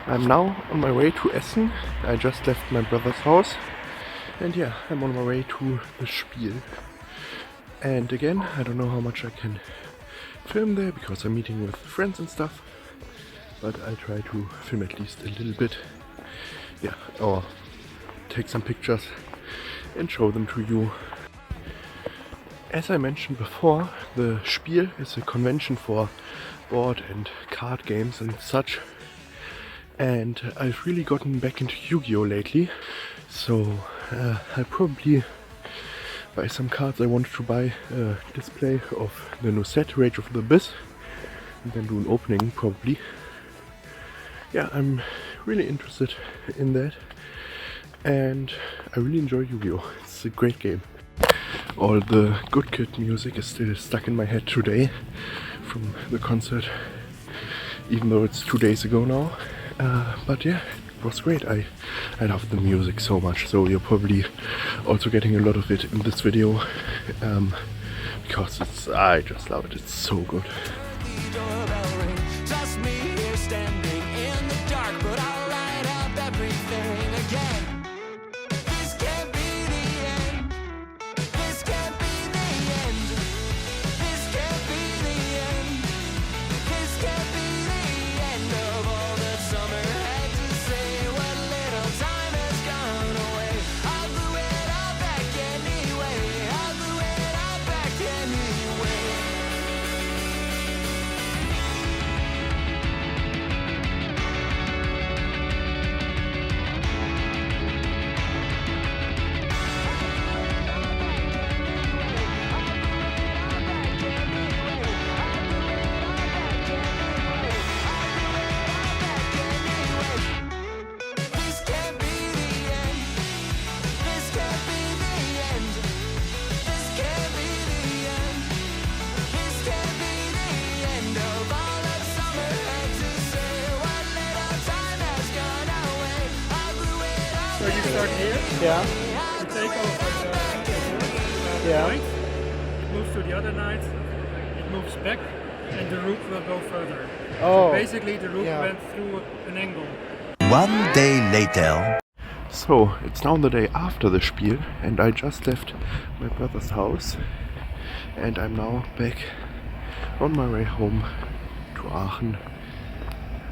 I'm now on my way to Essen. I just left my brother's house and yeah, I'm on my way to the Spiel. And again, I don't know how much I can film there because I'm meeting with friends and stuff, but I try to film at least a little bit, yeah, or take some pictures and show them to you. As I mentioned before, the Spiel is a convention for board and card games and such, and I've really gotten back into Yu-Gi-Oh! Lately, so I'll probably buy some cards. I wanted to buy a display of the new set, Rage of the Abyss, and then do an opening probably. Yeah, I'm really interested in that, and I really enjoy Yu-Gi-Oh! It's a great game. All the Good Kid music is still stuck in my head today from the concert, even though it's 2 days ago now. But yeah, it was great. I love the music so much, so you're probably also getting a lot of it in this video, because I just love it. It's so good. So you start here, Yeah. you take over the Yeah. knight, it moves to the other knight, it moves back, and the rook will go further. Oh. So basically the rook Yeah. went through an angle. 1 day later. So it's now the day after the Spiel, and I just left my brother's house, and I'm now back on my way home to Aachen,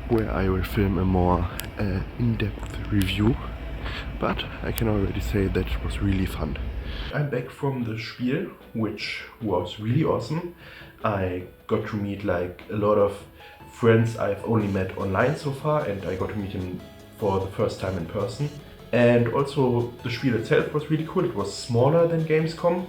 where I will film a more in-depth review. But I can already say that it was really fun. I'm back from the Spiel, which was really awesome. I got to meet like a lot of friends I've only met online so far, and I got to meet him for the first time in person. And also the Spiel itself was really cool. It was smaller than Gamescom,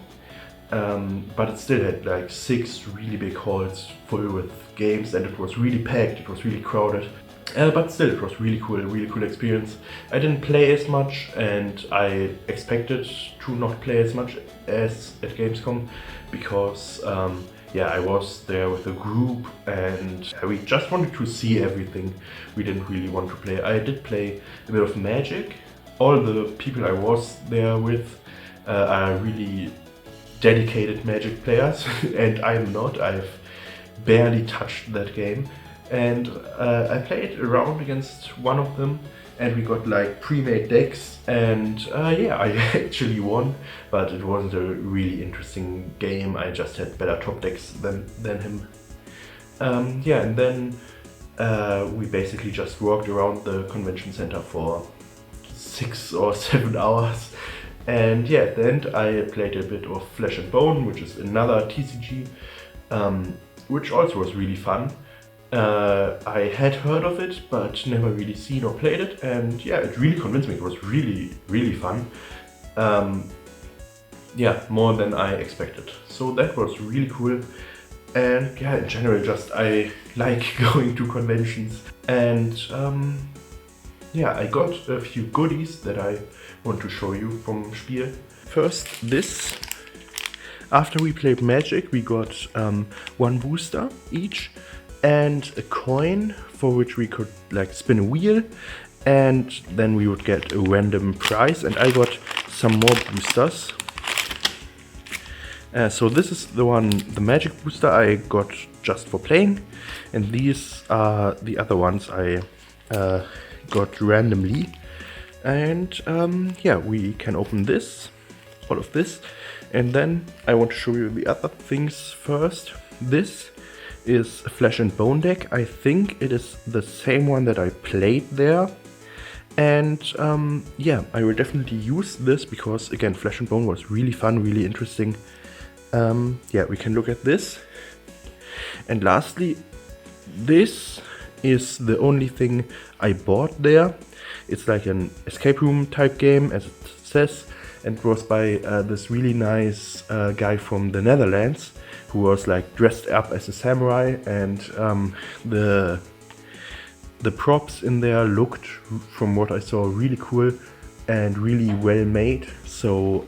but it still had like 6 really big halls full with games, and it was really packed, it was really crowded. But still, it was really cool experience. I didn't play as much, and I expected to not play as much as at Gamescom, because yeah, I was there with a group and we just wanted to see everything. We didn't really want to play. I did play a bit of Magic. All the people I was there with are really dedicated Magic players and I'm not. I've barely touched that game. And I played around against one of them, and we got like pre-made decks, and yeah, I actually won, but it wasn't a really interesting game. I just had better top decks than him. Yeah, and then we basically just walked around the convention center for 6 or 7 hours, and yeah, at the end I played a bit of Flesh and Bone, which is another TCG, which also was really fun. I had heard of it, but never really seen or played it, and yeah, it really convinced me. It was really fun. Yeah, more than I expected. So that was really cool. And yeah, in general, just I like going to conventions. And yeah, I got a few goodies that I want to show you from Spiel. First, this. After we played Magic, we got 1 booster each, and a coin for which we could like spin a wheel, and then we would get a random prize, and I got some more boosters. So this is the one, the Magic booster I got just for playing, and these are the other ones I got randomly. And yeah, we can open this, all of this. And then I want to show you the other things first. This is a Flesh and Bone deck. I think it is the same one that I played there. And yeah, I will definitely use this because, again, Flesh and Bone was really fun, really interesting. Yeah, we can look at this. And lastly, this is the only thing I bought there. It's like an escape room type game, as it says, and it was by this really nice guy from the Netherlands who was like dressed up as a samurai, and the props in there looked, from what I saw, really cool and really well made. So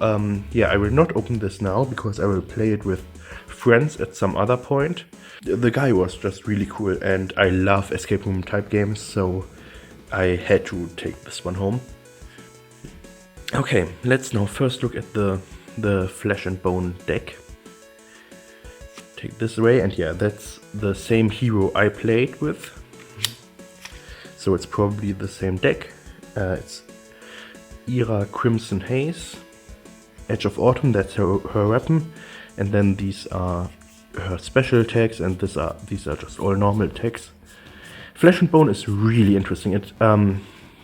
yeah, I will not open this now because I will play it with friends at some other point. The guy was just really cool, and I love escape room type games, so I had to take this one home. Okay, let's now first look at the Flesh and Bone deck. Take this away, and yeah, that's the same hero I played with. So it's probably the same deck. It's Ira Crimson Haze, Edge of Autumn, that's her weapon, and then these are her special attacks, and these are just all normal attacks. Flesh and Bone is really interesting. It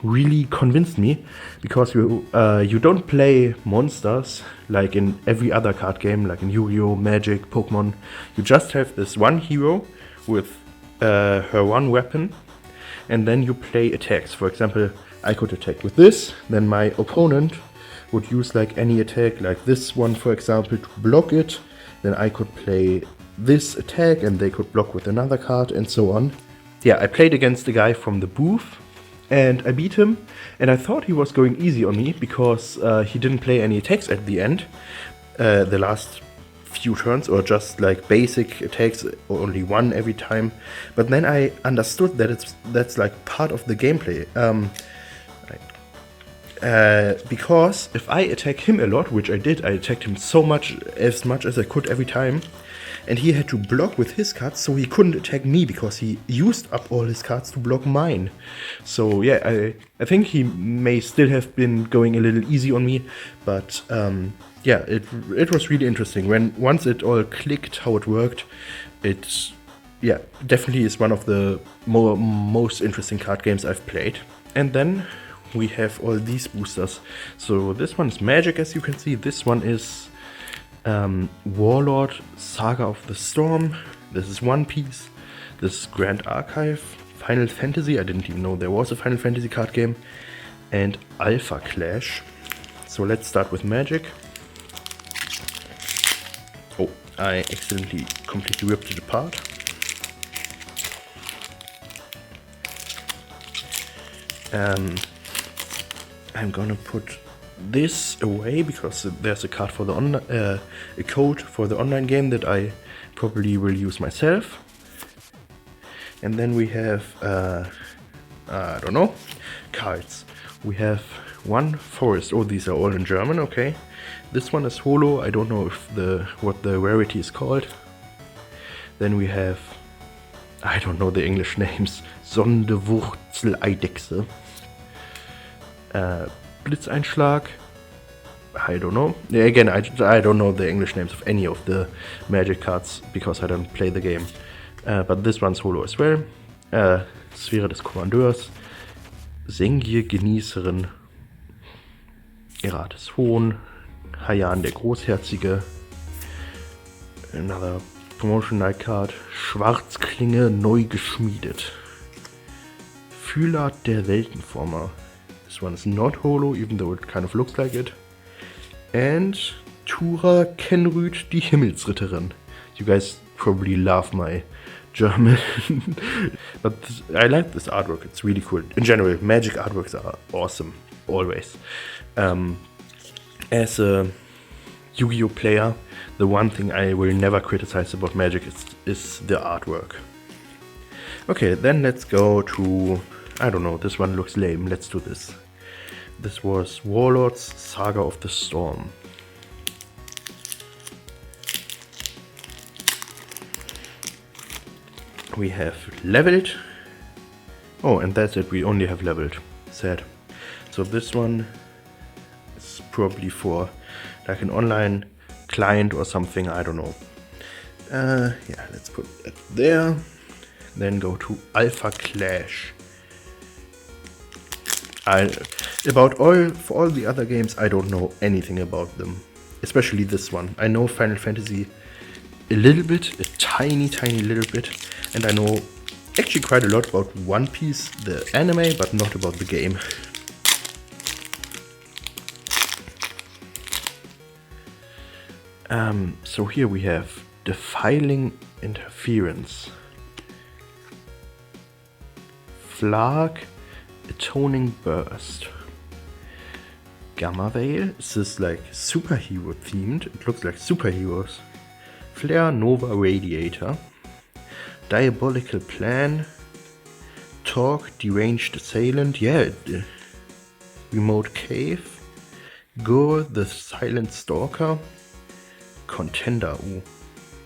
really convinced me because you don't play monsters like in every other card game, like in Yu-Gi-Oh, Magic, Pokemon. You just have this one hero with her one weapon, and then you play attacks. For example, I could attack with this, then my opponent would use like any attack, like this one for example, to block it. Then I could play this attack and they could block with another card, and so on. Yeah, I played against the guy from the booth and I beat him, and I thought he was going easy on me because he didn't play any attacks at the end, the last few turns, or just like basic attacks, or only one every time. But then I understood that that's like part of the gameplay. Because if I attack him a lot, which I did, I attacked him as much as I could every time, and he had to block with his cards, so he couldn't attack me because he used up all his cards to block mine. So yeah, I think he may still have been going a little easy on me, but yeah, it was really interesting. Once it all clicked how it worked, it yeah, definitely is one of the most interesting card games I've played. And then we have all these boosters. So this one is Magic, as you can see. This one is Warlord, Saga of the Storm. This is One Piece. This is Grand Archive, Final Fantasy. I didn't even know there was a Final Fantasy card game. And Alpha Clash. So let's start with Magic. Oh, I accidentally completely ripped it apart. I'm gonna put this away because there's a card for the a code for the online game that I probably will use myself. And then we have I don't know, cards. We have one forest. Oh, these are all in German. Okay, this one is holo. I don't know if what the rarity is called. Then we have, I don't know the English names. Sonderwurzeleidechse. Blitzeinschlag. I don't know. Again, I don't know the English names of any of the Magic cards because I don't play the game. But this one's holo as well. Sphäre des Kommandeurs. Sengier Genießerin. Erates Hohn. Hayan der Großherzige. Another promotion night card. Schwarzklinge neu geschmiedet. Fühler der Weltenformer. This one is not holo, even though it kind of looks like it. And Tura Kenrüd, die Himmelsritterin. You guys probably love my German. But I like this artwork, it's really cool. In general, Magic artworks are awesome, always. As a Yu-Gi-Oh player, the one thing I will never criticize about Magic is the artwork. Okay, then let's go to, I don't know, this one looks lame, let's do this. This was Warlords, Saga of the Storm. We have Leveled, Oh, and that's it, we only have leveled. Sad. So this one is probably for like an online client or something, I don't know. Yeah, let's put that there. Then go to Alpha Clash. For all the other games, I don't know anything about them. Especially this one. I know Final Fantasy a little bit, a tiny little bit. And I know actually quite a lot about One Piece, the anime, but not about the game. So here we have Defiling Interference, Flag, Atoning Burst, Gamma Veil. Is this like superhero themed? It looks like superheroes. Flare, Nova Radiator, Diabolical Plan, Talk, Deranged Assailant, yeah, Remote Cave, Gore, the Silent Stalker, Contender,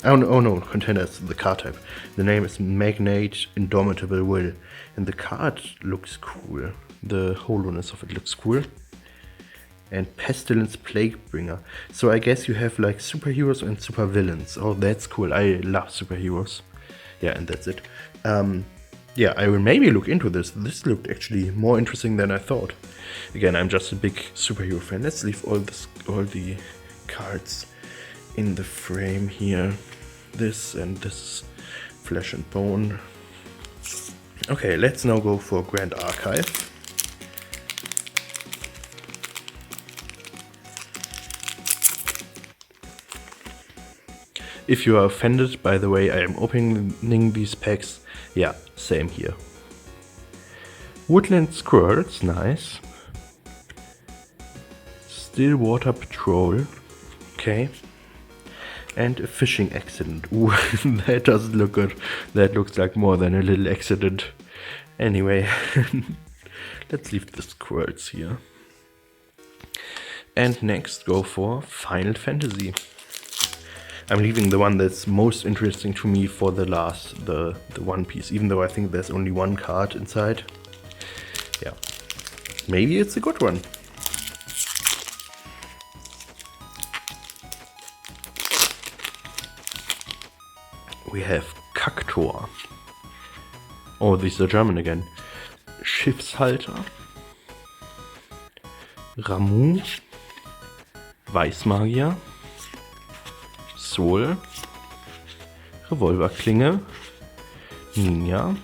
oh no, Contender is the card type. The name is Magnate Indomitable Will, and the card looks cool. The hollowness of it looks cool. And Pestilence Plaguebringer. So I guess you have like superheroes and supervillains. Oh, that's cool. I love superheroes. Yeah, and that's it. Yeah, I will maybe look into this. This looked actually more interesting than I thought. Again, I'm just a big superhero fan. Let's leave all the cards in the frame here. This and this, Flesh and Bone. Okay, let's now go for Grand Archive. If you are offended by the way I am opening these packs, yeah, same here. Woodland Squirrels, nice. Stillwater Patrol, okay. And a fishing accident. Ooh, that doesn't look good. That looks like more than a little accident. Anyway, let's leave the squirrels here. And next go for Final Fantasy. I'm leaving the one that's most interesting to me for the last, the One Piece, even though I think there's only one card inside. Yeah, maybe it's a good one. We have Kaktor. Oh, these are German again. Schiffshalter. Ramu. Weißmagier. Sol. Revolverklinge. Ninja.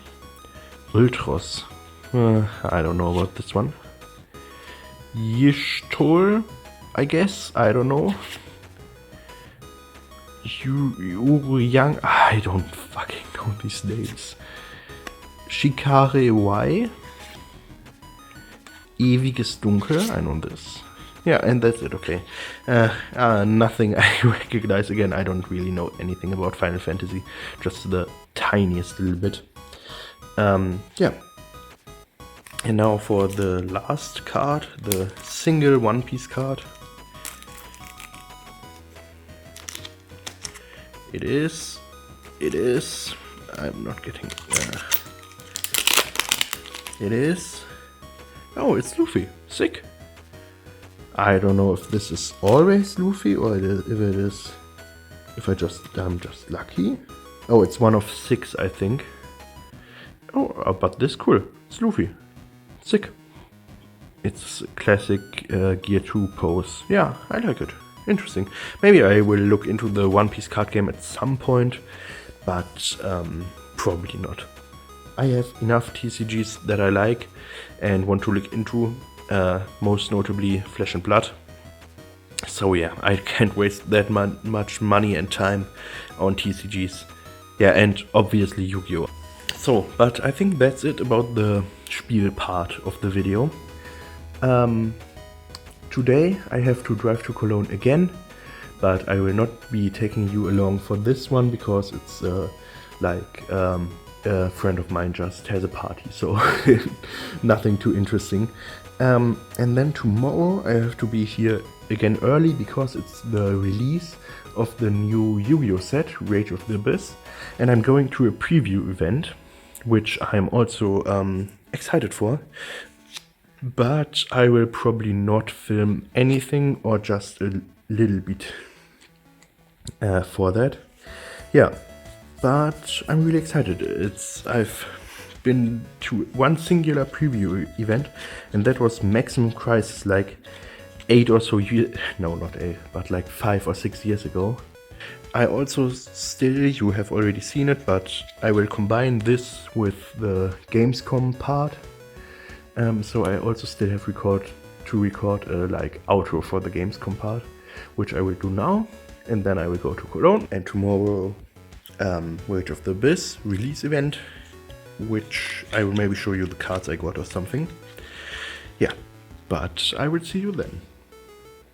Ultros. I don't know about this one. Yishtol, I guess. I don't know. Young. I don't fucking know these names. Shikare Y. Ewiges Dunkel. I know this. Yeah, and that's it, okay. Nothing I recognize. Again, I don't really know anything about Final Fantasy. Just the tiniest little bit. Yeah. And now for the last card, the single One Piece card. It is, I'm not getting, it is, oh, it's Luffy, sick. I don't know if this is always Luffy or if I'm just lucky. Oh, it's one of 6, I think. Oh, but this cool, it's Luffy, sick. It's classic Gear 2 pose. Yeah, I like it. Interesting. Maybe I will look into the One Piece card game at some point, but probably not. I have enough TCGs that I like and want to look into, most notably Flesh and Blood. So yeah, I can't waste that much money and time on TCGs. Yeah, and obviously Yu-Gi-Oh! So, but I think that's it about the Spiel part of the video. Today I have to drive to Cologne again, but I will not be taking you along for this one because it's a friend of mine just has a party, so nothing too interesting. And then tomorrow I have to be here again early because it's the release of the new Yu-Gi-Oh! Set, Rage of the Abyss, and I'm going to a preview event, which I'm also excited for. But I will probably not film anything or just a little bit for that. Yeah, but I'm really excited. I've been to one singular preview event, and that was Maximum Crisis like 8 or so years, no, not 8, but like 5 or 6 years ago. I also still, you have already seen it, but I will combine this with the Gamescom part. So I also still have to record a like outro for the Gamescom part, which I will do now, and then I will go to Cologne. And tomorrow, Wage of the Abyss release event, which I will maybe show you the cards I got or something. Yeah, but I will see you then.